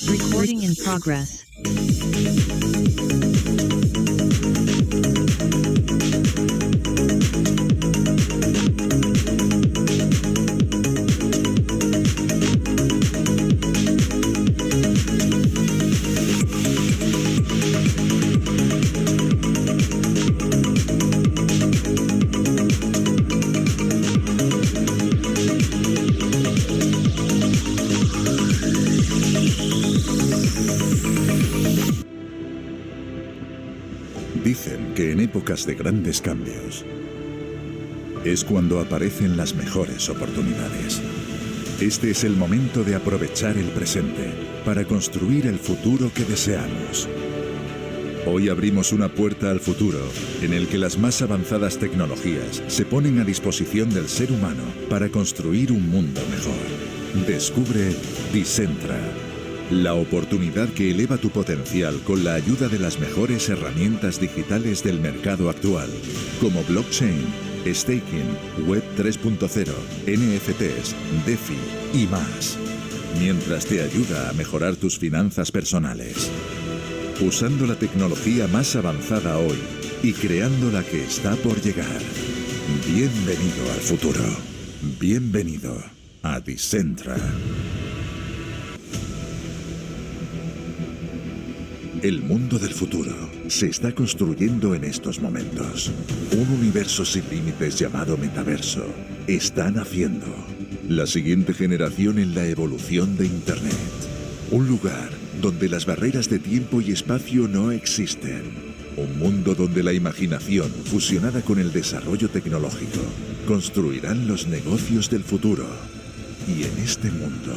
Recording in progress. Dicen que en épocas de grandes cambios es cuando aparecen las mejores oportunidades. Este es el momento de aprovechar el presente para construir el futuro que deseamos. Hoy abrimos una puerta al futuro en el que las más avanzadas tecnologías se ponen a disposición del ser humano para construir un mundo mejor. Descubre Decentra, la oportunidad que eleva tu potencial con la ayuda de las mejores herramientas digitales del mercado actual, como blockchain, staking, web 3.0, NFTs, DeFi y más, mientras te ayuda a mejorar tus finanzas personales. Usando la tecnología más avanzada hoy y creando la que está por llegar. Bienvenido al futuro. Bienvenido a Decentra. El mundo del futuro se está construyendo en estos momentos. Un universo sin límites llamado metaverso está naciendo. La siguiente generación en la evolución de Internet. Un lugar donde las barreras de tiempo y espacio no existen. Un mundo donde la imaginación, fusionada con el desarrollo tecnológico, construirán los negocios del futuro. Y en este mundo,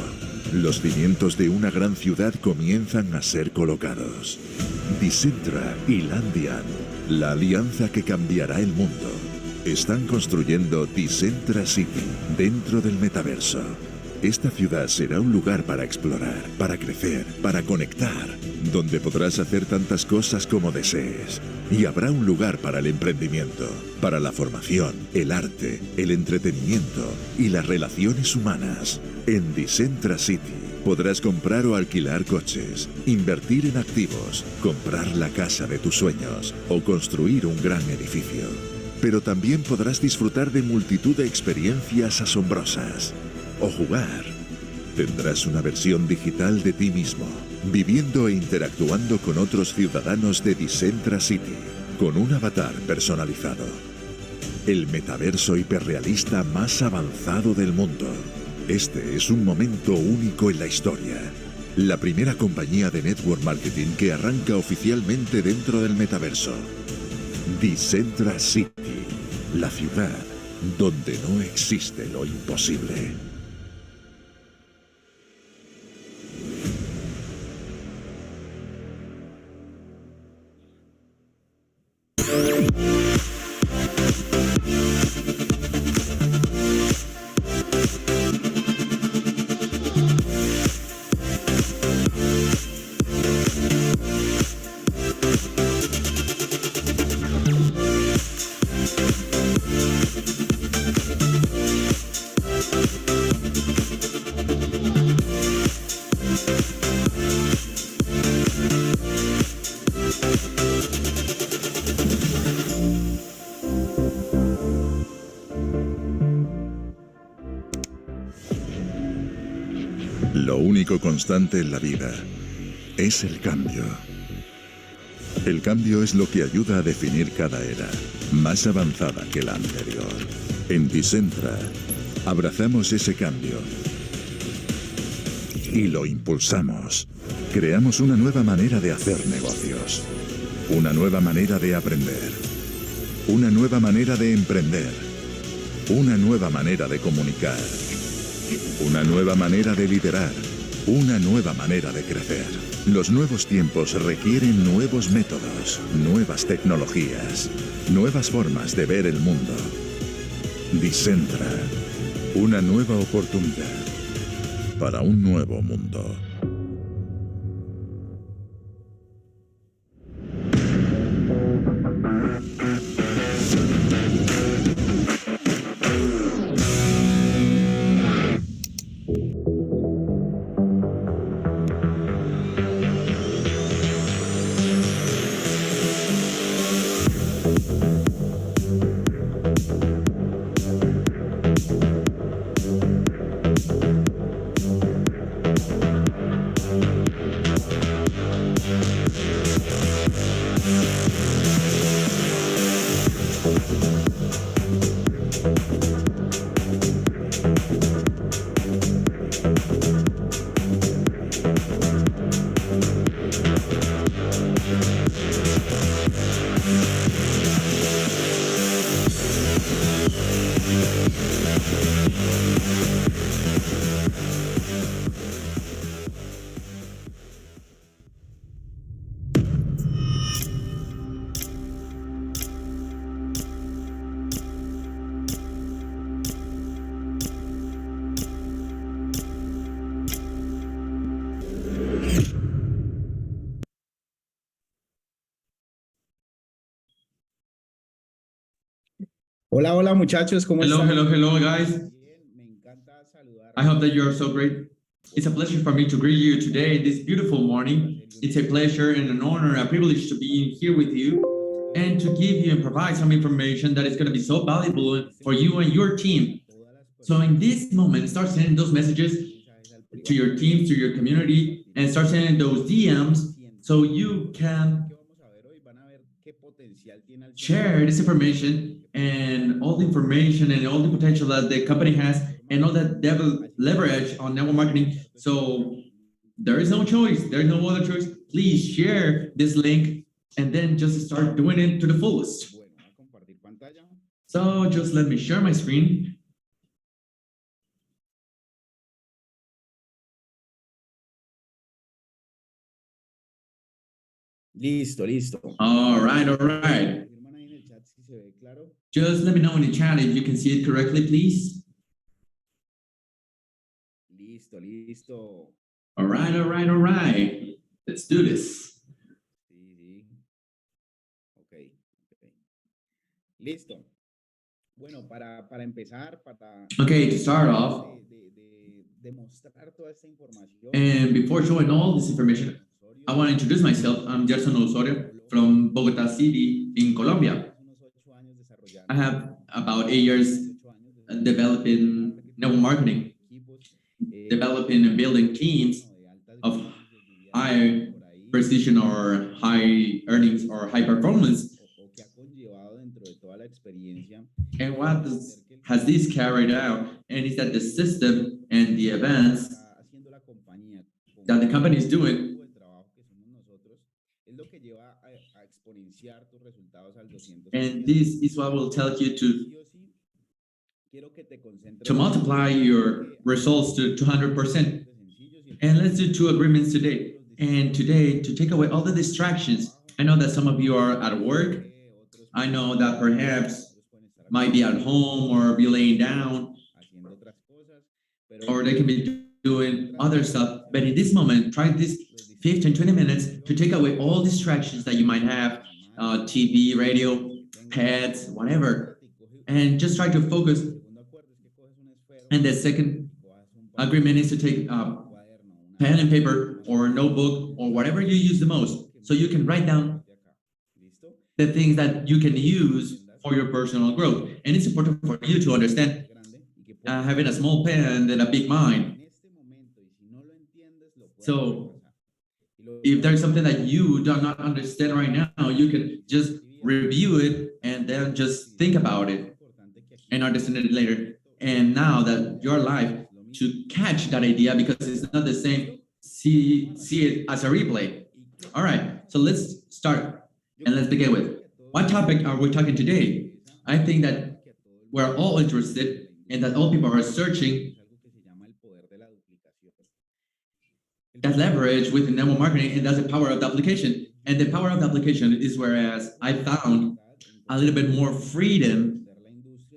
los cimientos de una gran ciudad comienzan a ser colocados. Decentra y Landian, la alianza que cambiará el mundo, están construyendo Decentra City dentro del metaverso. Esta ciudad será un lugar para explorar, para crecer, para conectar, donde podrás hacer tantas cosas como desees. Y habrá un lugar para el emprendimiento, para la formación, el arte, el entretenimiento y las relaciones humanas. En Decentra City podrás comprar o alquilar coches, invertir en activos, comprar la casa de tus sueños o construir un gran edificio. Pero también podrás disfrutar de multitud de experiencias asombrosas. O jugar. Tendrás una versión digital de ti mismo, viviendo e interactuando con otros ciudadanos de Decentra City, con un avatar personalizado. El metaverso hiperrealista más avanzado del mundo. Este es un momento único en la historia. La primera compañía de network marketing que arranca oficialmente dentro del metaverso. Decentra City, la ciudad donde no existe lo imposible. Lo único constante en la vida es el cambio. El cambio es lo que ayuda a definir cada era, más avanzada que la anterior. En Decentra, abrazamos ese cambio y lo impulsamos. Creamos una nueva manera de hacer negocios, una nueva manera de aprender, una nueva manera de emprender, una nueva manera de comunicar, una nueva manera de liderar, una nueva manera de crecer. Los nuevos tiempos requieren nuevos métodos, nuevas tecnologías, nuevas formas de ver el mundo. Decentra, una nueva oportunidad para un nuevo mundo. Hola, hola muchachos, ¿cómo están? Hello, guys. I hope that you are so great. It's a pleasure for me to greet you today, this beautiful morning. It's a pleasure and an honor, a privilege to be here with you and to give you and provide some information that is going to be so valuable for you and your team. So in this moment, start sending those messages to your teams, to your community, and start sending those DMs so you can share this information and all the information and all the potential that the company has and all that leverage on network marketing. So there is no choice. There is no other choice. Please share this link and then just start doing it to the fullest. So just let me share my screen. Listo. All right. Just let me know in the chat if you can see it correctly, please. Listo. All right. Let's do this. Sí. Ok. Listo. Bueno, para empezar, Okay, to start off, demostrar toda esta información. and before showing all this information, I want to introduce myself. I'm Gerson Osorio from Bogota City in Colombia. I have about 8 years developing network marketing, developing and building teams of high precision or high earnings or high performance. And what has this carried out? And is that the system and the events that the company is doing, and this is what will tell you to multiply your results to 200%. And let's do 2 agreements today. And today, to take away all the distractions. I know that some of you are at work. I know that perhaps might be at home or be laying down, or they can be doing other stuff. But in this moment, try this 15, 20 minutes to take away all distractions that you might have, TV, radio, pads, whatever, and just try to focus. And the second agreement is to take pen and paper or notebook or whatever you use the most, so you can write down the things that you can use for your personal growth. And it's important for you to understand having a small pen than a big mind. So if there's something that you do not understand right now, you can just review it and then just think about it and understand it later. And now that your life to catch that idea because it's not the same. See it as a replay. All right, so let's start and let's begin with what topic are we talking today? I think that we're all interested and that all people are searching that leverage within network marketing, and that's the power of the application. And the power of the application is whereas I found a little bit more freedom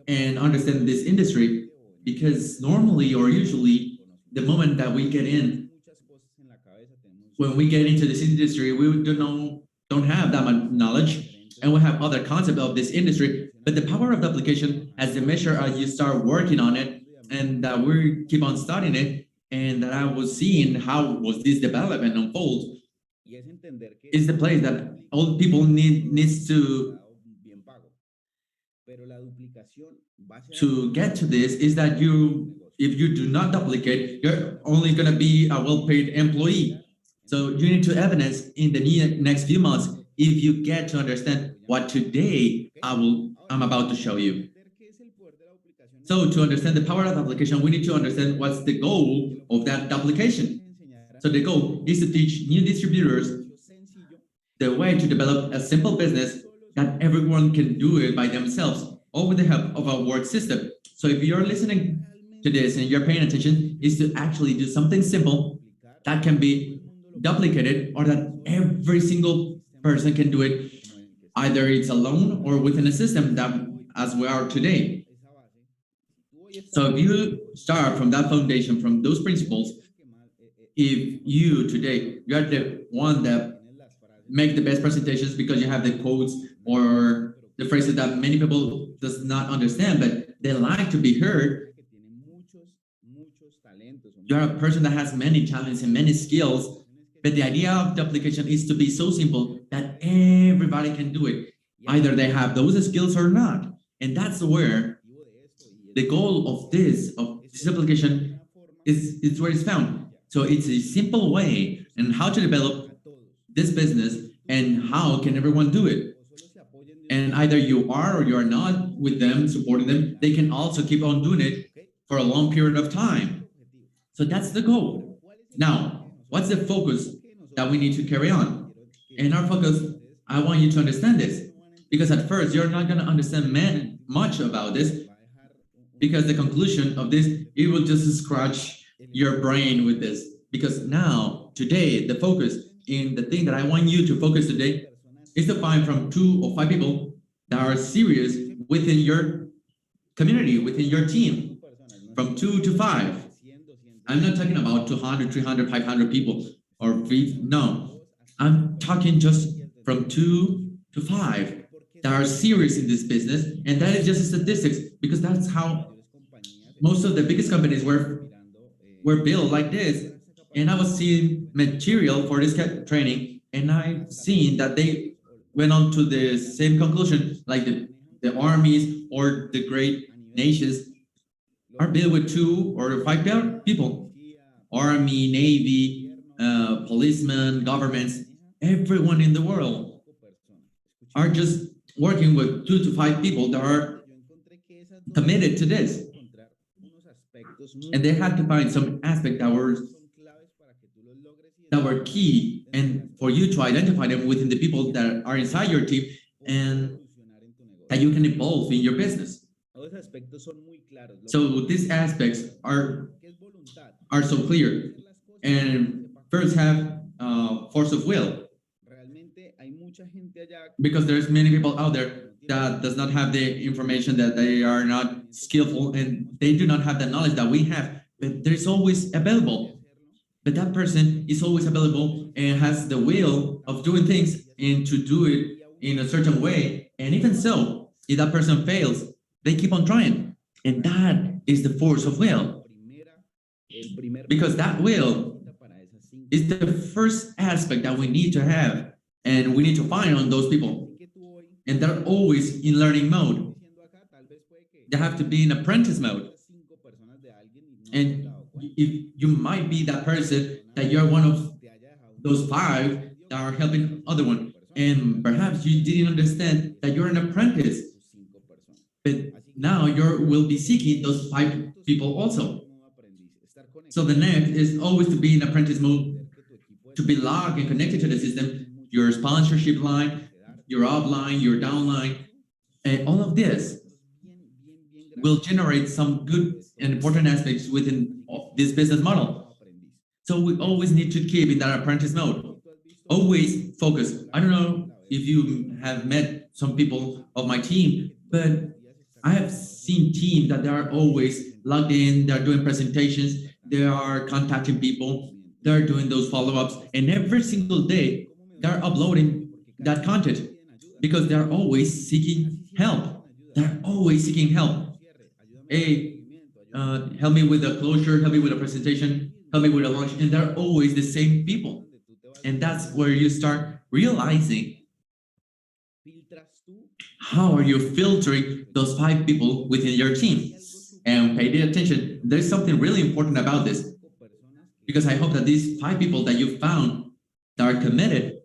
and understand this industry, because normally or usually the moment that we get in, when we get into this industry, we don't have that much knowledge and we have other concepts of this industry. But the power of the application, as the measure as you start working on it and that we keep on studying it, and that I was seeing how was this development unfold, is the place that all people needs to get to this, is that if you do not duplicate, you're only going to be a well-paid employee. So you need to evidence in the next few months if you get to understand what today I'm about to show you. So to understand the power of the application, we need to understand what's the goal of that application. So the goal is to teach new distributors the way to develop a simple business that everyone can do it by themselves or with the help of a work system. So if you're listening to this and you're paying attention, is to actually do something simple that can be duplicated or that every single person can do it, either it's alone or within a system that as we are today. So if you start from that foundation, from those principles, if you today, you're the one that make the best presentations because you have the quotes or the phrases that many people does not understand, but they like to be heard. You're a person that has many talents and many skills, but the idea of the application is to be so simple that everybody can do it. Either they have those skills or not. And that's where the goal of this application is where it's found. So it's a simple way and how to develop this business and how can everyone do it. And either you are or you are not with them, supporting them, they can also keep on doing it for a long period of time. So that's the goal. Now, what's the focus that we need to carry on? And our focus, I want you to understand this, because at first you're not going to understand much about this, because the conclusion of this, it will just scratch your brain with this. Because now, today, the focus in the thing that I want you to focus today is to find from 2 or 5 people that are serious within your community, within your team, from 2 to 5. I'm not talking about 200, 300, 500 people or 3, no. I'm talking just from 2 to 5 that are serious in this business, and that is just statistics, because that's how most of the biggest companies were built like this. And I was seeing material for this training, and I've seen that they went on to the same conclusion, like the armies or the great nations are built with 2 or 5 people. Army, Navy, policemen, governments, everyone in the world are just working with 2 to 5 people that are committed to this. And they had to find some aspect that were key, and for you to identify them within the people that are inside your team, and that you can evolve in your business. So these aspects are so clear. And first have force of will, because there's many people out there that does not have the information, that they are not skillful, and they do not have the knowledge that we have, but there's always available. But that person is always available and has the will of doing things and to do it in a certain way. And even so, if that person fails, they keep on trying. And that is the force of will. Because that will is the first aspect that we need to have, and we need to find on those people. And they're always in learning mode. They have to be in apprentice mode. And if you might be that person, that you're one of those 5 that are helping other one, and perhaps you didn't understand that you're an apprentice, but now you will be seeking those 5 people also. So the next is always to be in apprentice mode, to be logged and connected to the system, your sponsorship line, your upline, your downline, and all of this will generate some good and important aspects within this business model. So we always need to keep in that apprentice mode. Always focus. I don't know if you have met some people of my team, but I have seen teams that they are always logged in, they're doing presentations, they are contacting people, they're doing those follow-ups, and every single day they're uploading that content because they're always seeking help. They're always seeking help. Hey, help me with a closure, help me with a presentation, help me with a launch, and they're always the same people. And that's where you start realizing how are you filtering those 5 people within your team. And pay attention, there's something really important about this, because I hope that these 5 people that you found that are committed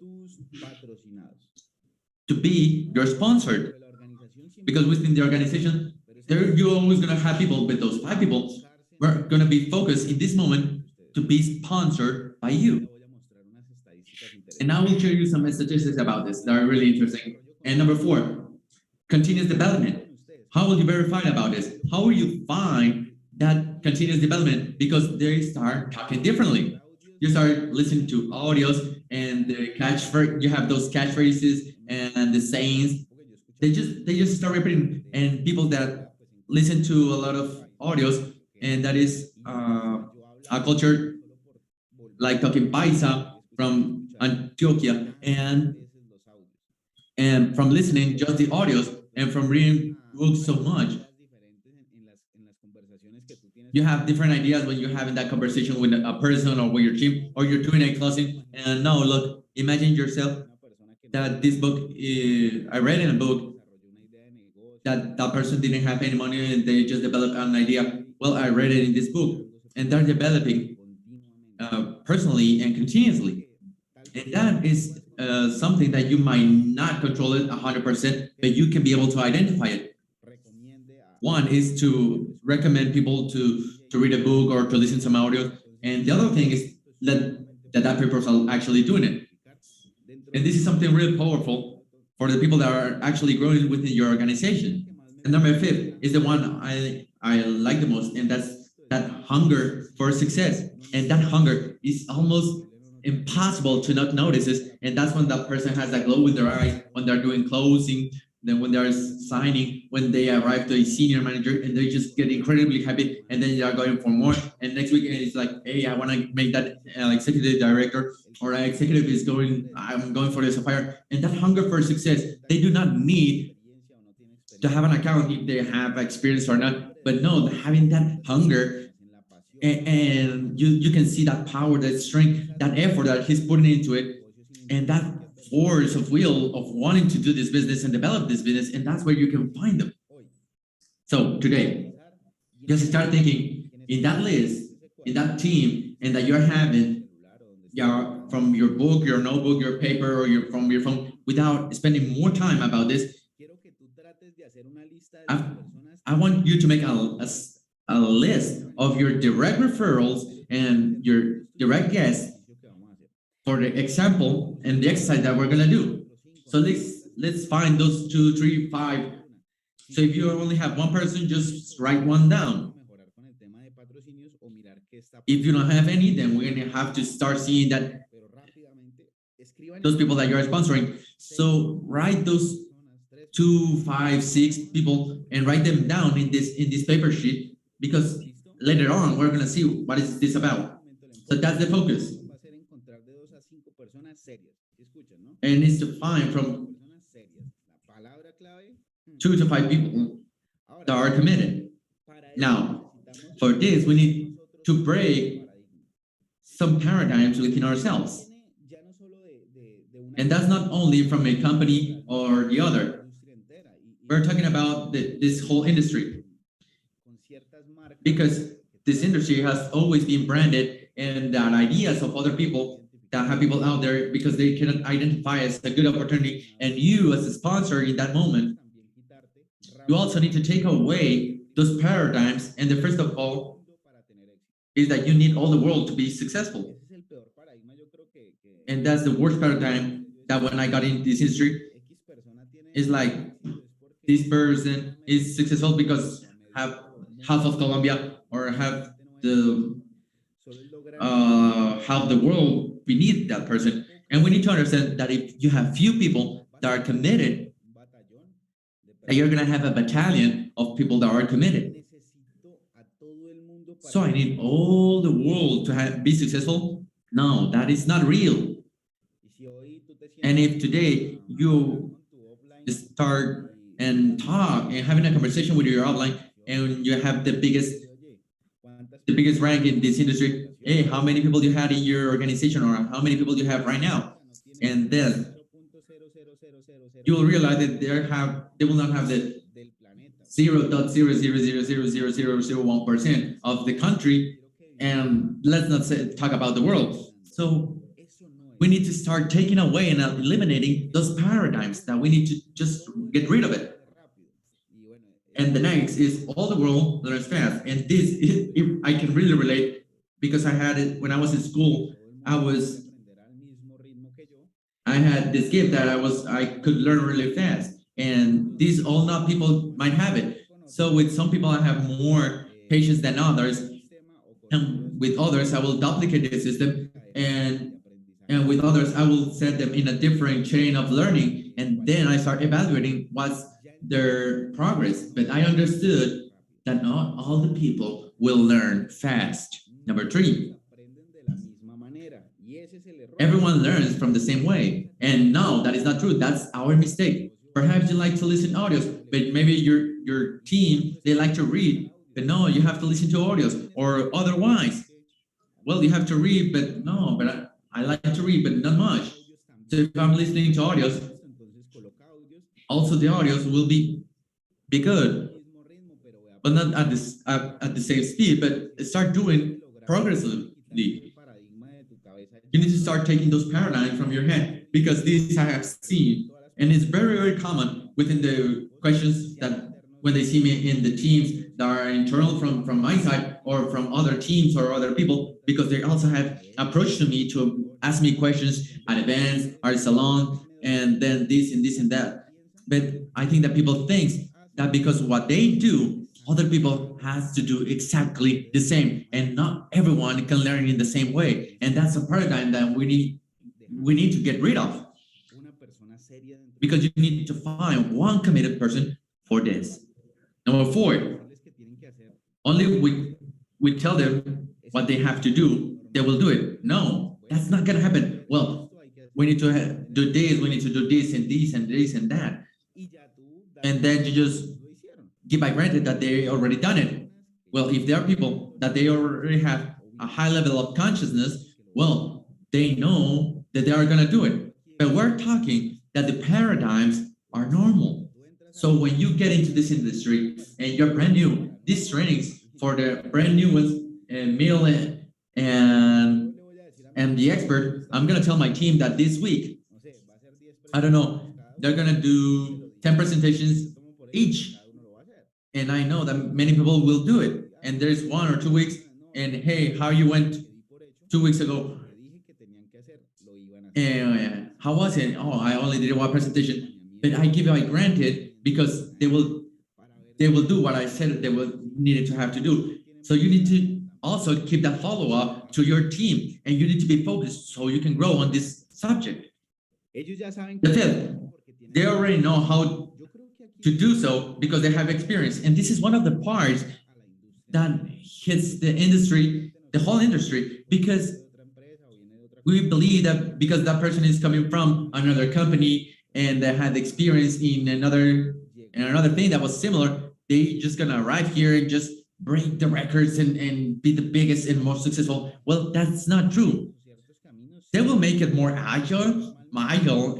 to be your sponsored, because within the organization, you're always going to have people, but those 5 people are going to be focused in this moment to be sponsored by you. And I will show you some statistics about this that are really interesting. And number 4, continuous development. How will you verify about this? How will you find that continuous development? Because they start talking differently. You start listening to audios and the catchphrase, you have those catchphrases and the sayings. They just start repeating. And people that listen to a lot of audios, and that is a culture like talking Paisa from Antioquia, and from listening just the audios and from reading books so much, you have different ideas when you're having that conversation with a person or with your team, or you're doing a closing. And no, look, imagine yourself that this book, I read in a book that that person didn't have any money and they just developed an idea. Well, I read it in this book, and they're developing personally and continuously. And that is something that you might not control it 100%, but you can be able to identify it. One is to recommend people to read a book or to listen to some audio. And the other thing is that people are actually doing it. And this is something really powerful for the people that are actually growing within your organization. And number 5 is the one I like the most, and that's that hunger for success. And that hunger is almost impossible to not notice it. And that's when that person has that glow in their eyes when they're doing closing, then when they're signing, when they arrive to a senior manager, and they just get incredibly happy, and then they are going for more. And next week it's like, hey, I want to make that executive director, or an executive is going, I'm going for the sapphire. And that hunger for success, they do not need to have an account if they have experience or not, but no, having that hunger, and you can see that power, that strength, that effort that he's putting into it, and that force of will of wanting to do this business and develop this business, and that's where you can find them. So today, just start thinking in that list, in that team, and that you're having from your book, your notebook, your paper, or from your phone, without spending more time about this. I want you to make a list of your direct referrals and your direct guests for the example and the exercise that we're gonna do. So let's find those 2, 3, 5. So if you only have one person, just write one down. If you don't have any, then we're gonna have to start seeing that those people that you're sponsoring. So write those 2, 5, 6 people and write them down in this paper sheet, because later on we're gonna see what is this about. So that's the focus. And it's to find from 2 to 5 people that are committed. Now, for this, we need to break some paradigms within ourselves. And that's not only from a company or the other. We're talking about this whole industry. Because this industry has always been branded, and that ideas of other people that have people out there because they cannot identify as a good opportunity. And you as a sponsor in that moment, you also need to take away those paradigms. And the first of all, is that you need all the world to be successful. Ese es el peor paradigma, yo creo que And that's the worst paradigm that when I got into this industry, X persona tiene it's like éxito es porque this person is successful because have half of Colombia or have the solo es lograr half the world beneath that person. And we need to understand that if you have few people that are committed, un batallón de that you're gonna have a battalion of people that are committed. necesito a todo el mundo para So I need all the world to be successful. No, that is not real. y si hoy tú te And sientas if today you con tu offline start y and talk and having a conversation with your upline, and you have the biggest oye, ¿cuántas rank in this industry, hey, how many people you had in your organization or how many people you have right now? And then you will realize that they will not have the del planeta. 0.0000001% of the country, and let's not talk about the world. So Eso no we need to start taking away and eliminating those paradigms that we need to just get rid of it. rápido. Y bueno, And the next is all the world learns fast. And this, if I can really relate, because I had it when I was in school. todo el mundo I tiene was- que aprender al mismo ritmo que yo. I had this gift that I could learn really fast. And these all not people might have it. So with some people I have more patience than others, and with others I will duplicate the system, and with others I will set them in a different chain of learning, and then I start evaluating what's their progress. But I understood that not all the people will learn fast. Number 3, aprenden de la misma manera. Y ese es el error. everyone learns from the same way. And no, that is not true. That's our mistake. Perhaps you like to listen to audios, but maybe your team, they like to read. But no, you have to listen to audios, or otherwise. Well, you have to read, but no, but I like to read, but not much. So if I'm listening to audios, Entonces coloca audios also the audios will be good, mismo ritmo, pero vea, but not at the same speed, but start doing progressively. el paradigma de tu cabeza. You need to start taking those paradigms from your head, because this I have seen, and it's very, very common within the questions that when they see me in the teams that are internal from my side or from other teams or other people, because they also have approached to me to ask me questions at events, at salon, and then this and this and that. But I think that people think that because what they do, other people has to do exactly the same, and not everyone can learn in the same way. And that's a paradigm that we need to get rid of, Una persona seria dentro because you need to find one committed person for this. Number 4, de que tienen que hacer. only we tell them what they have to do, they will do it. No, that's not gonna happen. Well, we need to do this, we need to do this and this and this and that. Y ya tú And then you just lo hicieron. give by granted that they already done it. Well, if there are people that they already have a high level of consciousness, well, they know that they are gonna do it. But we're talking that the paradigms are normal. So when you get into this industry and you're brand new, these trainings for the brand new ones, and Mill and the expert, I'm gonna tell my team that this week, No sé, va a ser 10 I don't know, they're gonna do 10 presentations each. cada uno lo va a hacer. And I know that many people will do it. And there's 1 or 2 weeks, and hey, how you went 2 weeks ago? Lo que dije que tenían que hacer, lo iban a hacer. And how was it? Oh, I only did 1 presentation. But I give it granted because they will do what I said they will needed to have to do. So you need to also keep that follow-up to your team, and you need to be focused so you can grow on this subject. Ellos ya saben The que fifth, they already know how yo creo que aquí to do so because they have experience. And this is one of the parts a la industria that hits the industry, the whole industry, because de otra empresa o viene de otra we believe that because that person is coming from another company and they had experience in another thing that was similar, they just gonna arrive here and just break the records and be the biggest and most successful. Well, that's not true. ciertos caminos They will make it more agile,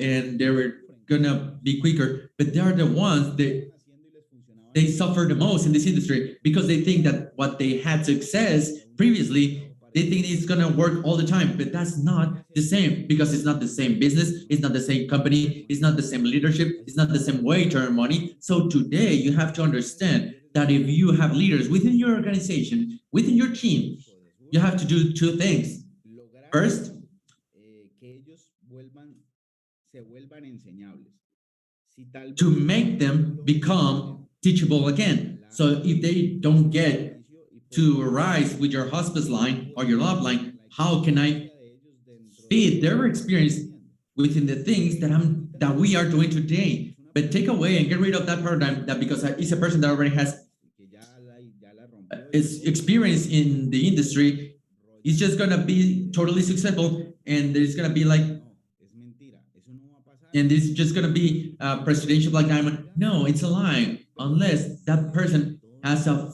and they're gonna be quicker, but they are the ones that haciendo y les funcionaba they suffer the most in this industry because they think that what they had success previously, they think it's gonna work all the time, but that's not the same because it's not the same business, it's not the same company, it's not the same leadership, it's not the same way to earn money. So today you have to understand that if you have leaders within your organization, within your team, you have to do two things. lograr First, que ellos se vuelvan enseñables. Si tal to vez make no them logran become teachable again. So if they don't get to rise with your hospice line or your love line, how can I feed their experience within the things that we are doing today? But take away and get rid of that paradigm that because it's a person that already has is experience in the industry, is just gonna be totally successful, and there's gonna be like, and this is just gonna be presidential black diamond. No, it's a lie. Unless that person has a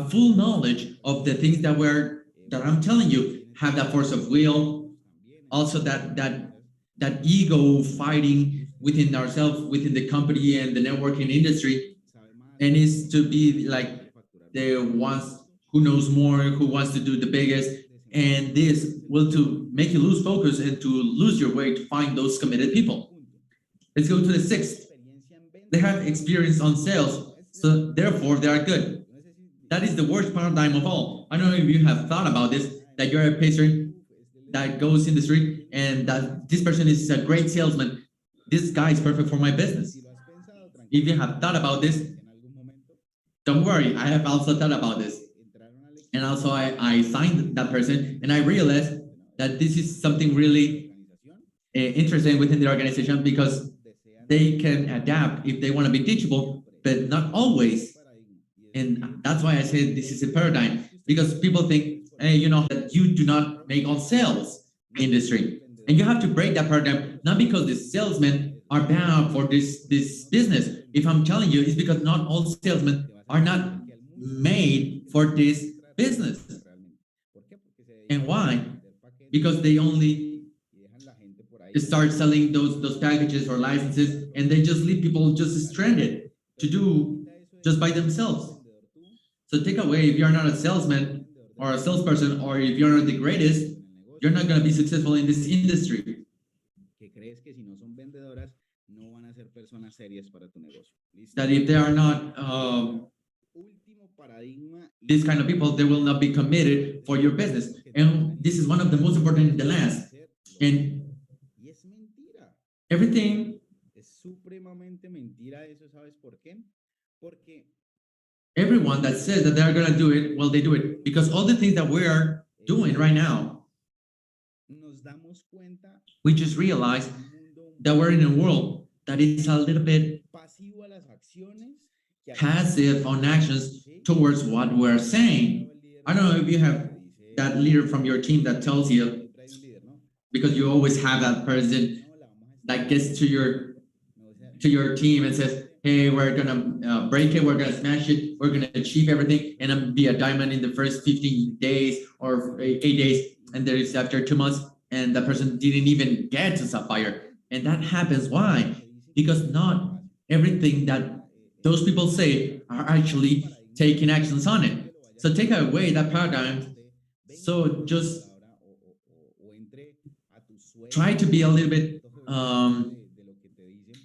full knowledge of the things that I'm telling you, have that force of will, also that ego fighting within ourselves, within the company and the networking industry, and is to be like the ones who knows more, who wants to do the biggest, and this will to make you lose focus and to lose your way to find those committed people. Let's go to the sixth. They have experience on sales, so therefore they are good. That is the worst paradigm of all. I don't know if you have thought about this, that you're a patron that goes in the street and that this person is a great salesman. This guy is perfect for my business. If you have thought about this, don't worry, I have also thought about this. And also I signed that person and I realized that this is something really interesting within the organization because they can adapt if they want to be teachable, but not always. And that's why I said this is a paradigm, because people think, hey, you know, that you do not make all sales industry. And you have to break that paradigm, not because the salesmen are bound for this business. If I'm telling you, it's because not all salesmen are not made for this business. And why? Because they only start selling those packages or licenses, and they just leave people just stranded to do just by themselves. So take away, if you're not a salesman or a salesperson, or if you're not the greatest, you're not going to be successful in this industry. That if they are not these kind of people, they will not be committed for your business. And this is one of the most important, the last. And everything, everyone that says that they're going to do it, well, they do it. Because all the things that we are doing right now, we just realize that we're in a world that is a little bit passive on actions towards what we're saying. I don't know if you have that leader from your team that tells you, because you always have that person that gets to your team and says, hey, we're gonna break it, we're gonna smash it, we're gonna achieve everything, and I'm be a diamond in the first 15 days or 8 days, and there is after 2 months, and that person didn't even get to sapphire. And that happens. Why? Because not everything that those people say are actually taking actions on it. So take away that paradigm. So just try to be a little bit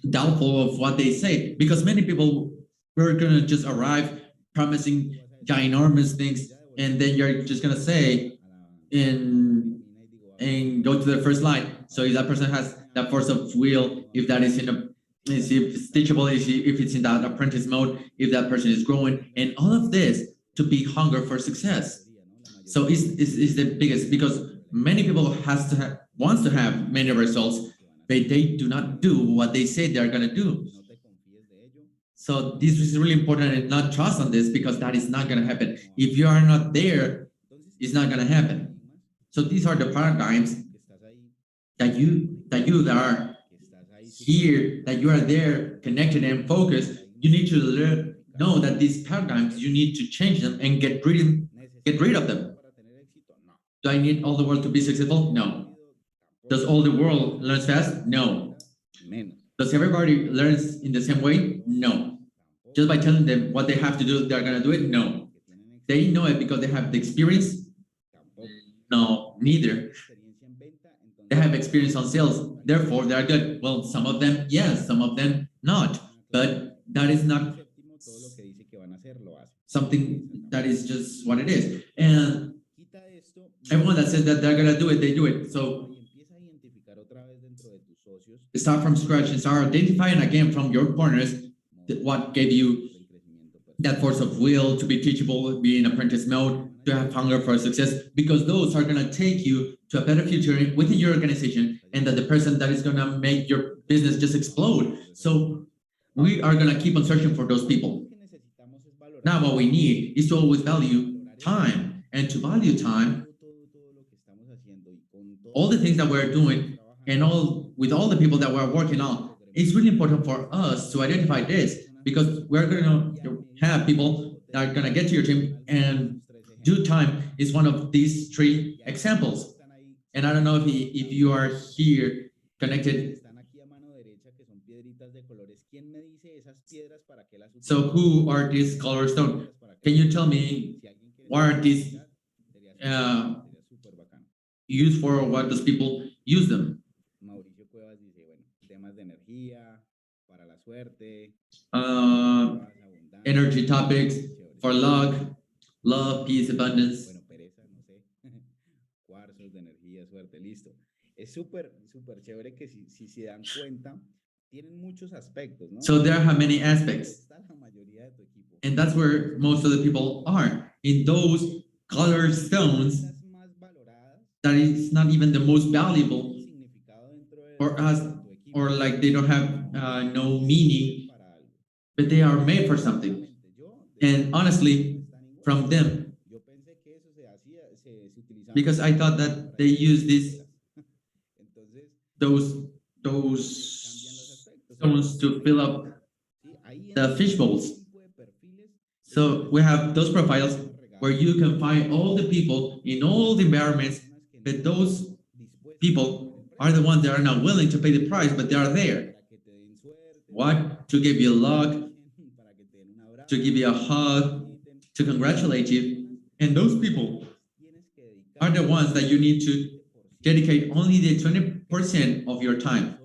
doubtful of what they say, because many people were going to just arrive promising ginormous things, and then you're just going to say and go to the first line. So if that person has that force of will, if that is if it's teachable, if it's in that apprentice mode, if that person is growing, and all of this to be hunger for success. So it's the biggest, because many people wants to have many results, but they do not do what they say they're going to do. So this is really important, and not trust on this, because that is not going to happen. If you are not there, it's not going to happen. So these are the paradigms that you are here, that you are there, connected and focused. You need to know that these paradigms, you need to change them and get rid of them. Do I need all the world to be successful? No. Does all the world learn fast? No. Does everybody learns in the same way? No. Just by telling them what they have to do, they're going to do it? No. They know it because they have the experience? No, neither. They have experience on sales, therefore they are good. Well, some of them, yes, some of them not. But that is not something that is just what it is. And Everyone that says that they're gonna do it, they do it. So start from scratch and start identifying again from your partners what gave you that force of will to be teachable, be in apprentice mode, to have hunger for success, because those are gonna take you to a better future within your organization, and that the person that is gonna make your business just explode. So we are gonna keep on searching for those people. Now what we need is to always value time, and to value time, all the things that we're doing, and with all the people that we're working on, it's really important for us to identify this, because we're going to have people that are going to get to your team, and due time is one of these three examples. And I don't know if you are here connected. So who are these color stones? Can you tell me what are these used for, or what does people use them? Energy topics for luck, love, peace, abundance. So there are many aspects, and that's where most of the people are, in those color stones that is not even the most valuable for us, or like they don't have no meaning, but they are made for something. And honestly, from them, because I thought that they use those stones to fill up the fish bowls. So we have those profiles where you can find all the people in all the environments, but those people are the ones that are not willing to pay the price, but they are there. What? To give you luck, to give you a hug, to congratulate you. And those people are the ones that you need to dedicate only the 20% of your time.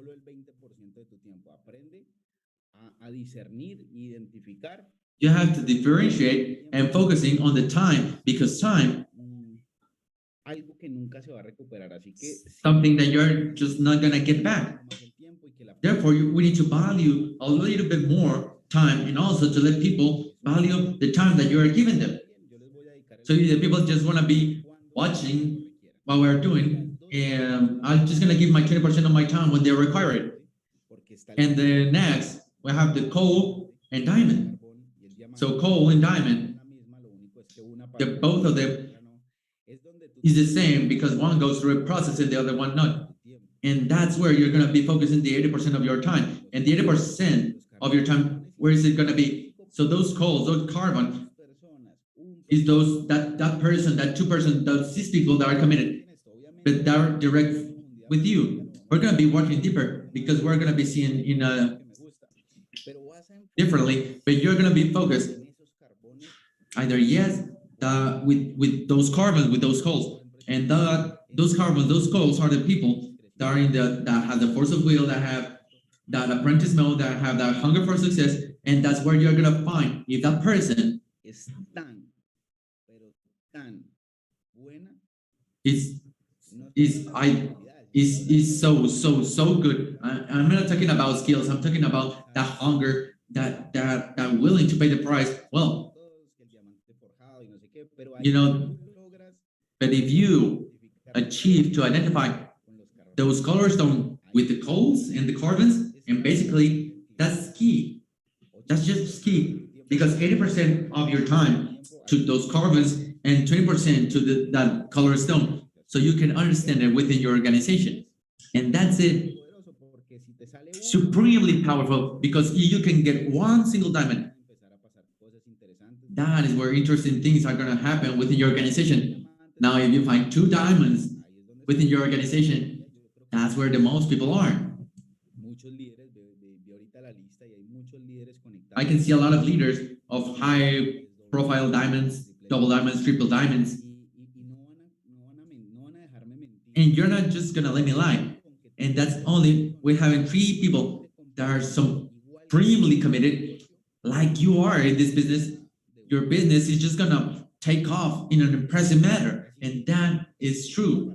You have to differentiate and focusing on the time, because time something that you're just not gonna get back. Therefore, we need to value a little bit more time, and also to let people value the time that you are giving them. So the people just want to be watching what we're doing, and I'm just gonna give my 20% of my time when they require it. And the next, we have the coal and diamond. So coal and diamond, both of them is the same, because one goes through a process and the other one not. And that's where you're going to be focusing the 80% of your time. And the 80% of your time, where is it going to be? So those coals, those carbon, is that person, that 2%, those 6 people that are committed, but they're direct with you. We're going to be working deeper, because we're going to be seeing in a differently, but you're going to be focused either with those carbons, with those coals, and those carbons, those coals are the people that are that have the force of will, that have that apprentice mode, that have that hunger for success, and that's where you're gonna find if that person is so good. I'm not talking about skills. I'm talking about that hunger, that willing to pay the price. Well, but if you achieve to identify those color stones with the coals and the carbons, and basically that's key. That's just key, because 80% of your time to those carbons and 20% to that color stone, so you can understand it within your organization. And that's it. Supremely powerful, because you can get one single diamond. That is where interesting things are going to happen within your organization. Now, if you find 2 diamonds within your organization, that's where the most people are. I can see a lot of leaders of high profile diamonds, double diamonds, triple diamonds. And you're not just going to let me lie. And that's only with having 3 people that are supremely committed, like you are in this business. Your business is just going to take off in an impressive manner, and that is true.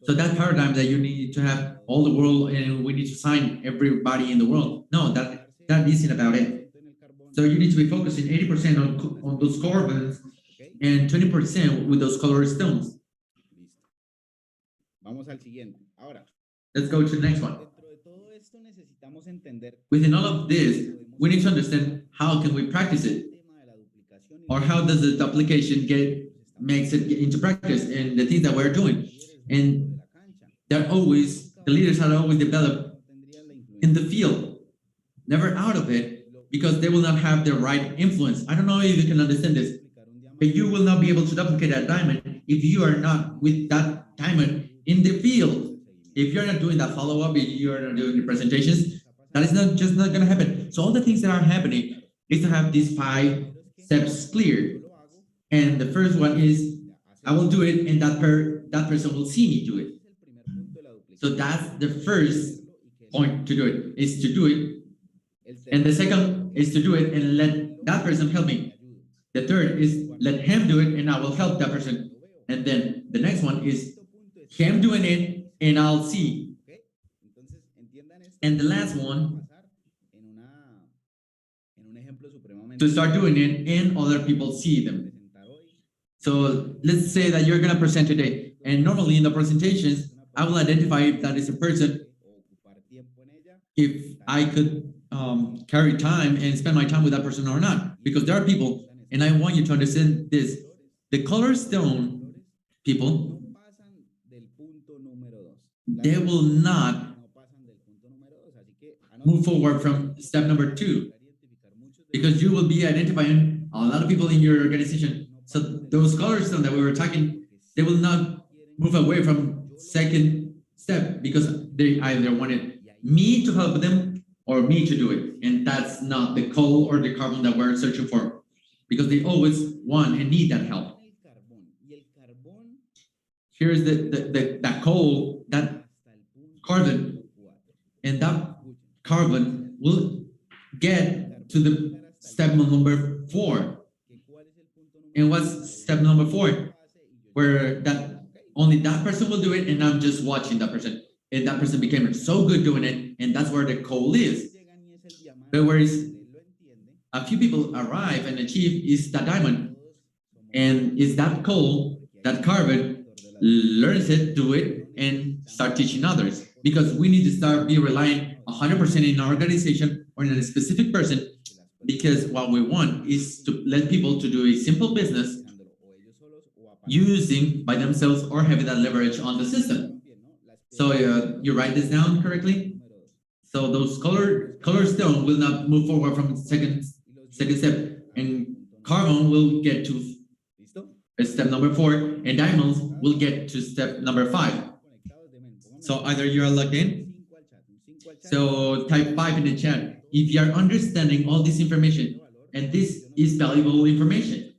So that paradigm that you need to have all the world and we need to sign everybody in the world, no, that isn't about it. So you need to be focusing 80% on those carbons and 20% with those color stones. Vamos al siguiente. Ahora, let's go to the next one. Dentro de todo esto necesitamos entender Within all of this, we need to understand how can we practice it, or how does the duplication makes it into practice and the things that we're doing. And the leaders are always developed in the field, never out of it, because they will not have the right influence. I don't know if you can understand this, but you will not be able to duplicate that diamond if you are not with that diamond in the field. If you're not doing that follow-up, if you're not doing the presentations, that is not going to happen. So all the things that are happening is to have these 5 steps clear. And the first one is, I will do it, and that person will see me do it. So that's the first point to do it, is to do it. And the second is to do it and let that person help me. The third is let him do it and I will help that person. And then the next one is him doing it and I'll see. And the last one, to start doing it and other people see them. So let's say that you're going to present today, and normally in the presentations, I will identify if that is a person, if I could carry time and spend my time with that person or not, because there are people, and I want you to understand this, the color stone people, they will not move forward from step number 2, because you will be identifying a lot of people in your organization. So those color stones that we were talking, they will not move away from second step because they either wanted me to help them or me to do it. And that's not the coal or the carbon that we're searching for, because they always want and need that help. Here's that coal, that carbon, and that carbon will get to the step number 4. And what's step number 4? Where that only that person will do it, and I'm just watching that person. And that person became so good doing it, and that's where the coal is. But whereas a few people arrive and achieve is that diamond, and is that coal, that carbon, learns it, do it, and start teaching others. Because we need to start be relying 100% in our organization or in a specific person, because what we want is to let people to do a simple business using by themselves or having that leverage on the system. So you write this down correctly. So those color stone will not move forward from second step, and carbon will get to step number 4, and diamonds will get to step number 5. So either you're logged in. So type 5 in the chat if you are understanding all this information, and this is valuable information.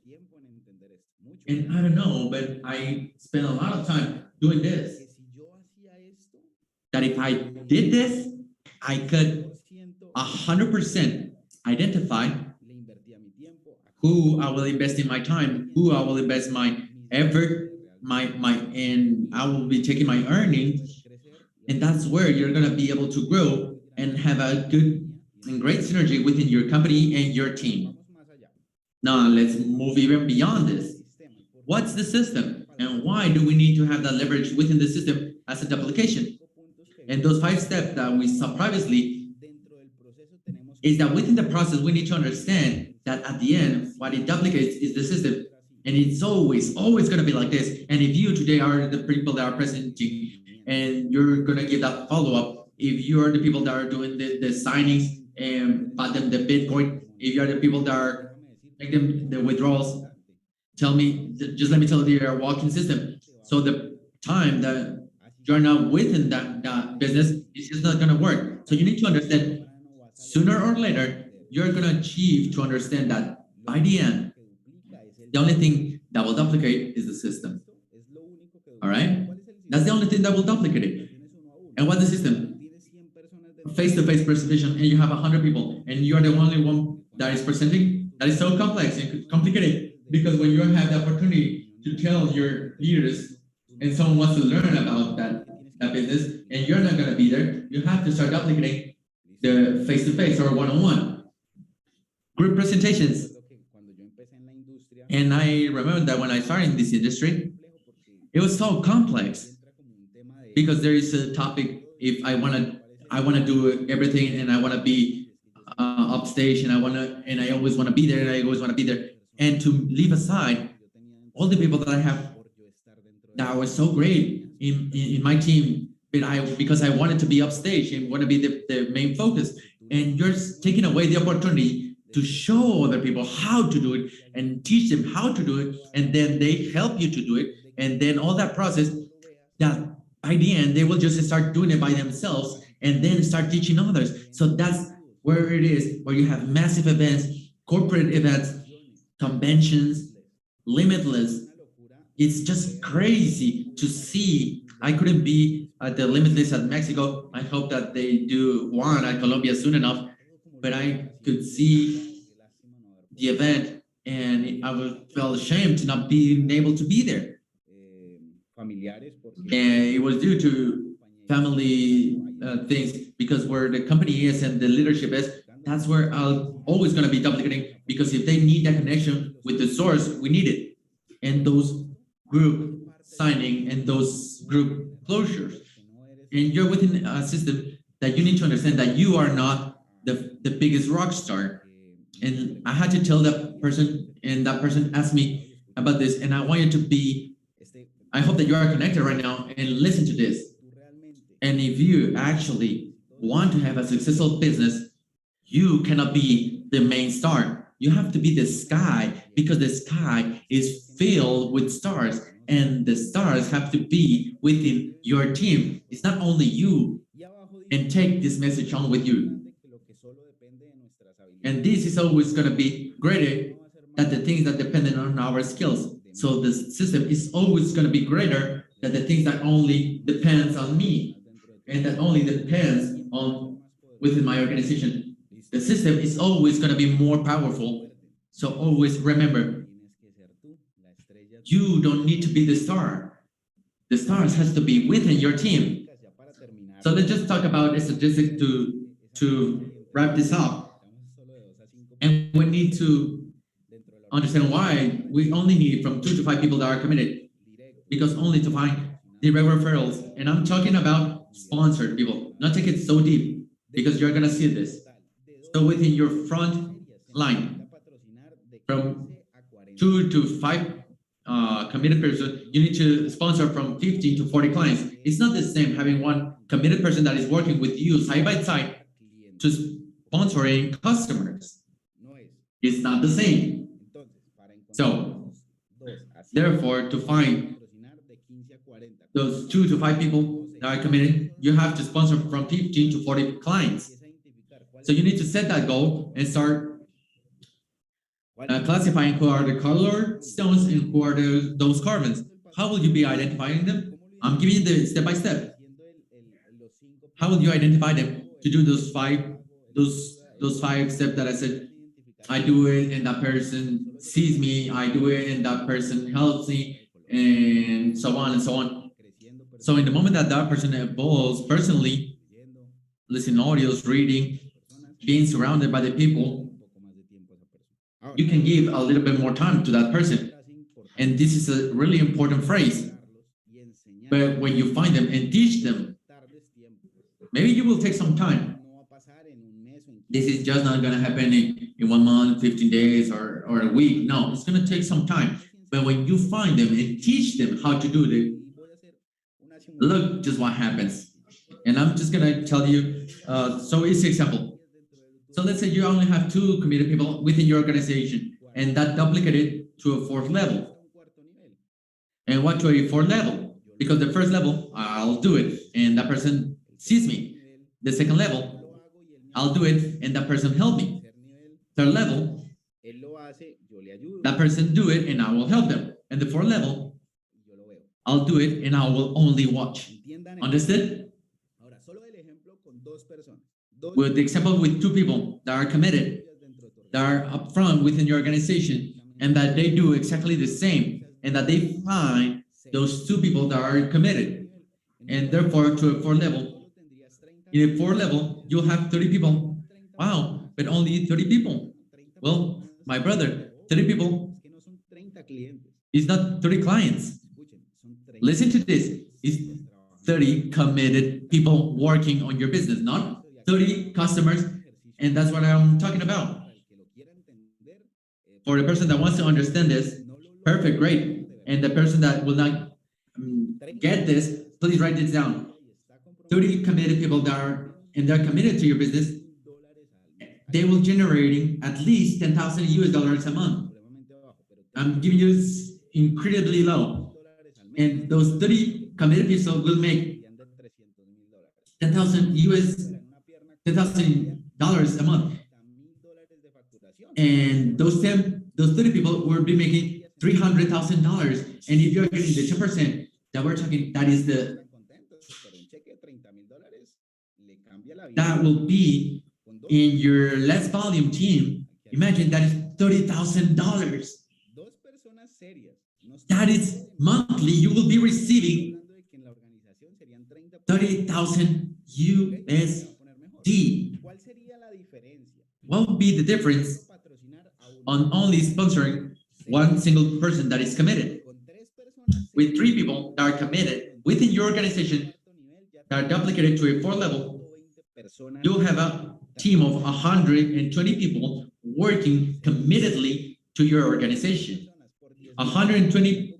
And I don't know, but I spent a lot of time doing this. That if I did this, I could 100% identify who I will invest in my time, who I will invest my effort, and I will be taking my earnings. And that's where you're going to be able to grow and have a good and great synergy within your company and your team. Now, let's move even beyond this. What's the system? And why do we need to have that leverage within the system as a duplication? And those 5 steps that we saw previously is that within the process, we need to understand that at the end, what it duplicates is the system. And it's always going to be like this. And if you today are the people that are presenting and you're going to give that follow-up, if you are the people that are doing the signings and buy them the Bitcoin, if you are the people that are making the withdrawals, just let me tell you, you're a walking system. So the time that you're not within that business, it's just not going to work. So you need to understand sooner or later, you're going to achieve to understand that by the end, the only thing that will duplicate is the system. All right? That's the only thing that will duplicate it. And what's the system? Face-to-face presentation, and you have 100 people, and you're the only one that is presenting. That is so complex and complicated. Because when you have the opportunity to tell your leaders and someone wants to learn about that business and you're not going to be there, you have to start duplicating the face-to-face or one-on-one group presentations. And I remember that when I started in this industry, it was so complex because there is a topic. If I want to do everything and I want to be upstage and I always want to be there and I always want to be there, and to leave aside all the people that I have that were so great in my team, but because I wanted to be upstage and want to be the main focus, and you're taking away the opportunity to show other people how to do it and teach them how to do it, and then they help you to do it, and then all that process, that by the end they will just start doing it by themselves and then start teaching others. So that's where it is, where you have massive events, corporate events, conventions, limitless. It's just crazy to see. I couldn't be at the limitless at Mexico. I hope that they do one at Colombia soon enough, but I could see the event and I felt ashamed to not being able to be there. And it was due to family things, because where the company is and the leadership is, that's where I'm always going to be duplicating, because if they need that connection with the source, we need it. And those group signing and those group closures. And you're within a system that you need to understand that you are not the biggest rock star. And I had to tell that person, and that person asked me about this, and I want you to be, I hope that you are connected right now and listen to this. And if you actually want to have a successful business, you cannot be the main star. You have to be the sky, because the sky is filled with stars, and the stars have to be within your team. It's not only you. And take this message on with you. And this is always going to be greater than the things that depend on our skills. So the system is always going to be greater than the things that only depends on me and that only depends on within my organization. The system is always going to be more powerful. So always remember, you don't need to be the star. The stars has to be within your team. So let's just talk about a statistic to wrap this up. And we need to understand why we only need from 2 to 5 people that are committed, because only to find direct referrals. And I'm talking about sponsored people, not take it so deep, because you're going to see this. So within your front line, from 2 to 5 committed person, you need to sponsor from 15 to 40 clients. It's not the same having one committed person that is working with you side by side to sponsoring customers. It's not the same. So, therefore, to find those 2 to 5 people that are committed, you have to sponsor from 15 to 40 clients. So you need to set that goal and start classifying who are the color stones and who are those carbons. How will you be identifying them? I'm giving you the step by step. How will you identify them to do those five steps that I said? I do it and that person sees me. I do it and that person helps me, and so on and so on. So in the moment that that person evolves personally, listening audios, reading, being surrounded by the people, you can give a little bit more time to that person. And this is a really important phrase. But when you find them and teach them, maybe you will take some time. This is just not going to happen in 1 month, 15 days, or a week. No, it's going to take some time. But when you find them and teach them how to do it, look just what happens. And I'm just going to tell you, so it's an example. So let's say you only have 2 committed people within your organization, and that duplicated to a 4th level. And what to a 4th level? Because the 1st level, I'll do it, and that person sees me. The 2nd level, I'll do it, and that person help me. 3rd level, that person do it, and I will help them. And the 4th level, I'll do it, and I will only watch. Understood? With the example with 2 people that are committed, that are upfront within your organization, and that they do exactly the same, and that they find those two people that are committed, and therefore to a fourth level. In a fourth level, you'll have 30 people. Wow, but only 30 people. Well, my brother, 30 people is not 30 clients. Listen to this. It's 30 committed people working on your business, not 30 customers. And that's what I'm talking about. For the person that wants to understand this, perfect, great. And the person that will not get this, please write this down. 30 committed people that are, and they're committed to your business, they will generating at least 10,000 US dollars a month. I'm giving you this incredibly low. And those 30 committed people will make 10,000 $10,000 a month. And those 30 people will be making $300,000. And if you're getting the 10% that we're talking, that will be in your less volume team. Imagine that is $30,000. That is monthly. You will be receiving 30,000 USD. What would be the difference on only sponsoring one single person that is committed? With 3 people that are committed within your organization that are duplicated to a 4 level, you'll have a team of 120 people working committedly to your organization. 120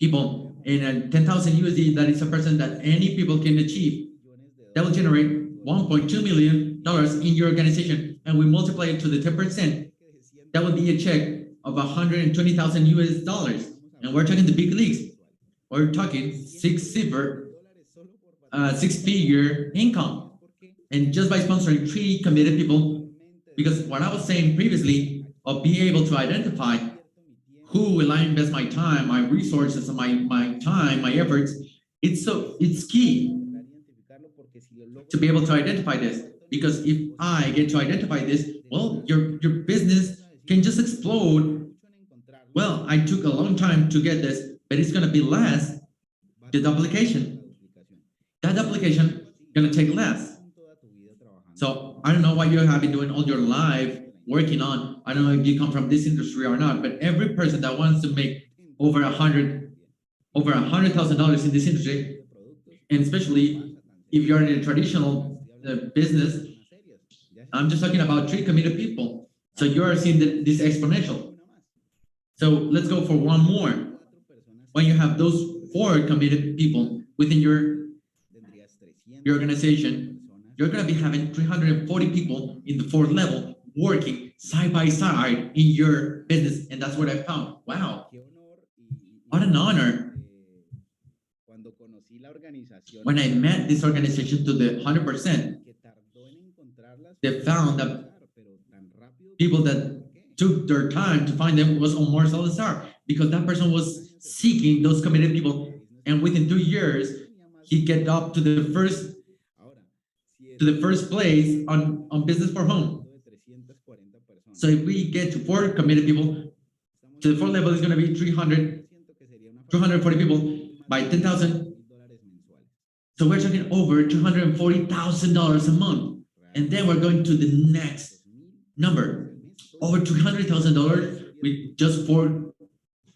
people in a 10,000 USD, that is a person that any people can achieve. That will generate $1.2 million in your organization, and we multiply it to the 10%. That would be a check of 120,000 US dollars. And we're talking the big leagues. We're talking six-figure income. And just by sponsoring 3 committed people, because what I was saying previously of being able to identify who will I invest my time, my resources, my time, my efforts, it's key to be able to identify this. Because if I get to identify this, well, your business can just explode. Well, I took a long time to get this, but it's going to be less. The duplication. That duplication going to take less. So I don't know what you have been doing all your life working on. I don't know if you come from this industry or not, but every person that wants to make over $100,000 in this industry, and especially if you're in a traditional business, I'm just talking about 3 committed people. So you are seeing this exponential. So let's go for one more. When you have those 4 committed people within your organization, you're going to be having 340 people in the 4th level working side by side in your business. And that's what I found. Wow. What an honor. When I met this organization to the 100%, they found that people that took their time to find them was Omar Salazar, because that person was seeking those committed people. And within 2 years, he get up to the first place on business for home. So if we get to 4 committed people, to the 4th level is going to be 240 people by 10,000. So we're talking over $240,000 a month. And then we're going to the next number, over $200,000 with just 4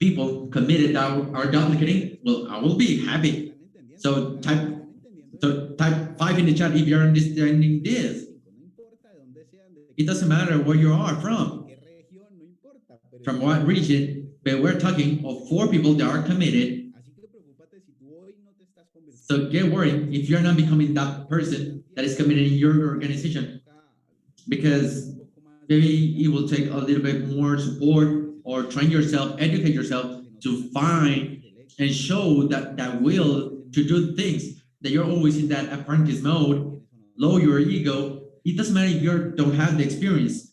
people committed that are duplicating. Well, I will be happy. So type 5 in the chat if you're understanding this. It doesn't matter where you are from what region, but we're talking of 4 people that are committed. So get worried if you're not becoming that person that is committed in your organization, because maybe it will take a little bit more support, or train yourself, educate yourself to find and show that will to do things, that you're always in that apprentice mode, lower your ego. It doesn't matter if you don't have the experience.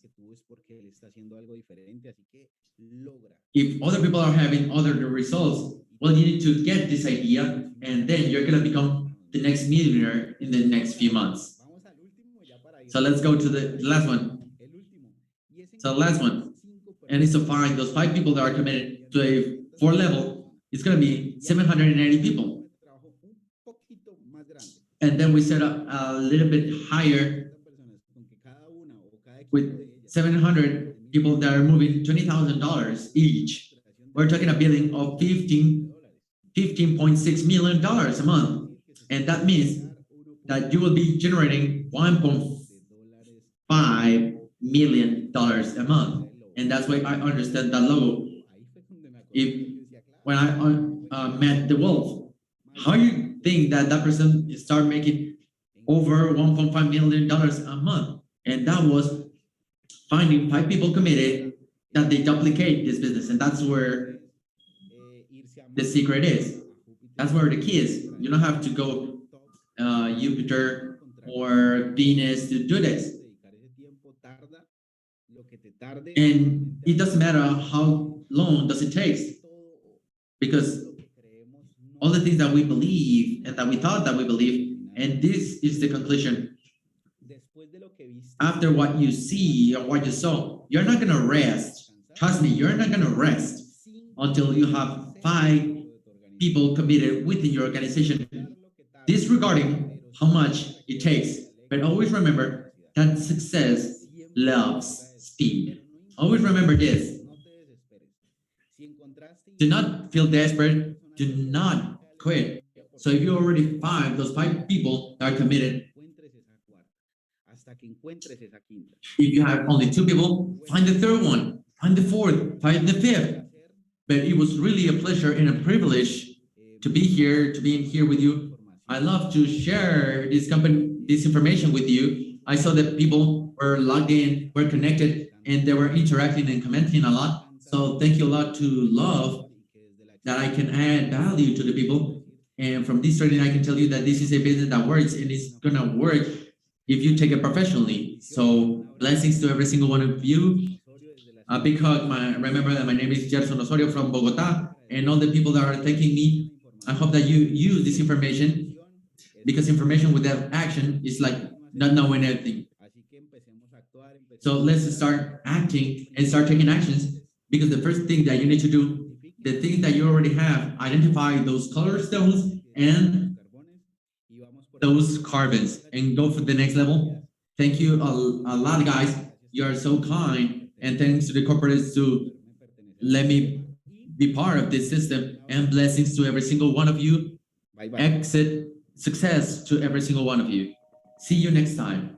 If other people are having other results, well, you need to get this idea, and then you're going to become the next millionaire in the next few months. So let's go to the last one. So last one. and it's to find those 5 people that are committed to a 4 level, it's going to be 780 people. And then we set up a little bit higher with 700 people that are moving $20,000 each. We're talking a billing of $15.6 million a month. And that means that you will be generating $1.5 million a month. And that's why I understand that logo. When I met the wolf, how you think that person start making over $1.5 million a month? And that was finding 5 people committed that they duplicate this business. And that's where the secret is. That's where the key is. You don't have to go Jupiter or Venus to do this. And it doesn't matter how long does it take, because all the things that we believe and that we thought that we believe, and this is the conclusion. After what you see or what you saw, you're not going to rest. Trust me, you're not going to rest until you have 5 people committed within your organization, disregarding how much it takes. But always remember that success loves speed. Always remember this. Do not feel desperate. Do not quit. So if you already find those 5 people that are committed, if you have only 2 people, find the 3rd one, find the 4th, find the 5th. But it was really a pleasure and a privilege to be here, to be in here with you. I love to share this information with you. I saw that people were logged in, were connected, and they were interacting and commenting a lot. So thank you a lot to Love that I can add value to the people. And from this training, I can tell you that this is a business that works, and it's gonna work if you take it professionally. So blessings to every single one of you. A big hug. Remember that my name is Gerson Osorio from Bogota, and all the people that are thanking me. I hope that you use this information, because information without action is like not knowing anything. So let's start acting and start taking actions, because the first thing that you need to do, the things that you already have, identify those color stones and those carbons and go for the next level. Thank you a lot, guys. You are so kind, and thanks to the corporates to let me be part of this system, and blessings to every single one of you. Bye-bye. Exit success to every single one of you. See you next time.